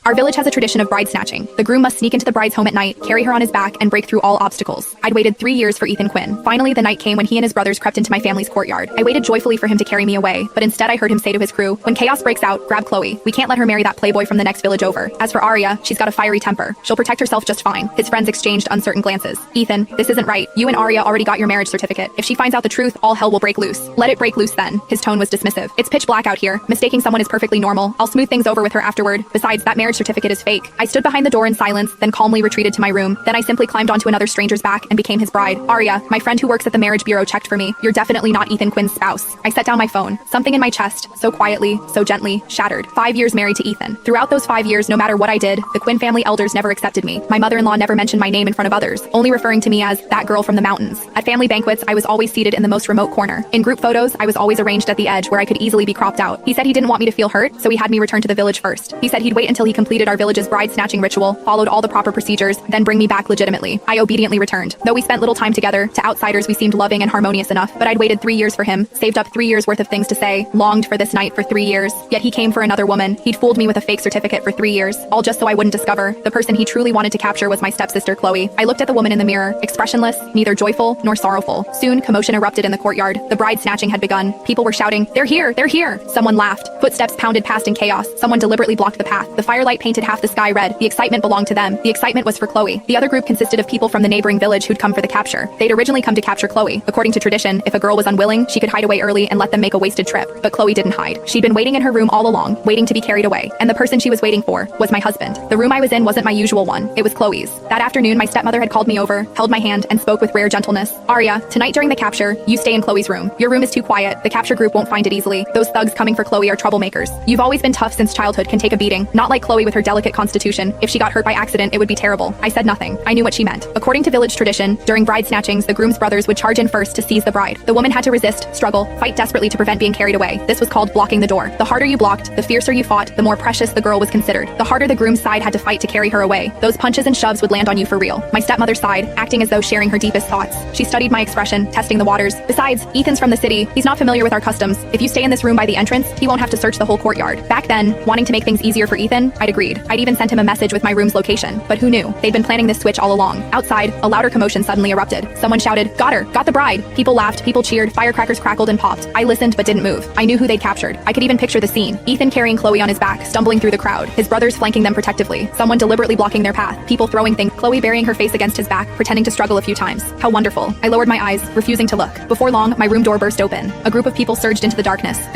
Our village has a tradition of bride snatching. The groom must sneak into the bride's home at night, carry her on his back, and break through all obstacles. I'd waited 3 years for Ethan Quinn. Finally, the night came when he and his brothers crept into my family's courtyard. I waited joyfully for him to carry me away, but instead I heard him say to his crew, "When chaos breaks out, grab Chloe. We can't let her marry that playboy from the next village over. As for Arya, she's got a fiery temper. She'll protect herself just fine." His friends exchanged uncertain glances. "Ethan, this isn't right. You and Arya already got your marriage certificate. If she finds out the truth, all hell will break loose." "Let it break loose then." His tone was dismissive. "It's pitch black out here. Mistaking someone is perfectly normal. I'll smooth things over with her afterward. Besides, that marriage certificate is fake." I stood behind the door in silence, then calmly retreated to my room. Then I simply climbed onto another stranger's back and became his bride. "Arya, my friend who works at the marriage bureau checked for me. You're definitely not Ethan Quinn's spouse." I set down my phone. Something in my chest, so quietly, so gently, shattered. 5 years married to Ethan. Throughout those 5 years, no matter what I did, the Quinn family elders never accepted me. My mother-in-law never mentioned my name in front of others, only referring to me as that girl from the mountains. At family banquets, I was always seated in the most remote corner. In group photos, I was always arranged at the edge where I could easily be cropped out. He said he didn't want me to feel hurt, so he had me return to the village first. He said he'd wait until he completed our village's bride snatching ritual, followed all the proper procedures, then bring me back legitimately. I obediently returned. Though we spent little time together, to outsiders we seemed loving and harmonious enough, but I'd waited 3 years for him, saved up 3 years worth of things to say, longed for this night for 3 years. Yet he came for another woman. He'd fooled me with a fake certificate for 3 years, all just so I wouldn't discover. The person he truly wanted to capture was my stepsister Chloe. I looked at the woman in the mirror, expressionless, neither joyful nor sorrowful. Soon, commotion erupted in the courtyard. The bride snatching had begun. People were shouting, "They're here! They're here!" Someone laughed. Footsteps pounded past in chaos. Someone deliberately blocked the path. The firelight painted half the sky red. The excitement belonged to them. The excitement was for Chloe. The other group consisted of people from the neighboring village who'd come for the capture. They'd originally come to capture Chloe. According to tradition, if a girl was unwilling, she could hide away early and let them make a wasted trip. But Chloe didn't hide. She'd been waiting in her room all along, waiting to be carried away. And the person she was waiting for was my husband. The room I was in wasn't my usual one. It was Chloe's. That afternoon, my stepmother had called me over, held my hand, and spoke with rare gentleness. "Arya, tonight during the capture, you stay in Chloe's room. Your room is too quiet. The capture group won't find it easily. Those thugs coming for Chloe are troublemakers. You've always been tough since childhood, can take a beating. Not like Chloe with her delicate constitution. If she got hurt by accident, it would be terrible." I said nothing. I knew what she meant. According to village tradition, during bride snatchings, the groom's brothers would charge in first to seize the bride. The woman had to resist, struggle, fight desperately to prevent being carried away. This was called blocking the door. The harder you blocked, the fiercer you fought, the more precious the girl was considered. The harder the groom's side had to fight to carry her away. Those punches and shoves would land on you for real. My stepmother sighed, acting as though sharing her deepest thoughts. She studied my expression, testing the waters. "Besides, Ethan's from the city. He's not familiar with our customs. If you stay in this room by the entrance, he won't have to search the whole courtyard." Back then, wanting to make things easier for Ethan, I'd agreed. I'd even sent him a message with my room's location. But who knew? They'd been planning this switch all along. Outside, a louder commotion suddenly erupted. Someone shouted, "Got her! Got the bride!" People laughed, people cheered, firecrackers crackled and popped. I listened but didn't move. I knew who they'd captured. I could even picture the scene. Ethan carrying Chloe on his back, stumbling through the crowd. His brothers flanking them protectively. Someone deliberately blocking their path. People throwing things. Chloe burying her face against his back, pretending to struggle a few times. How wonderful. I lowered my eyes, refusing to look. Before long, my room door burst open. A group of people surged into the darkness.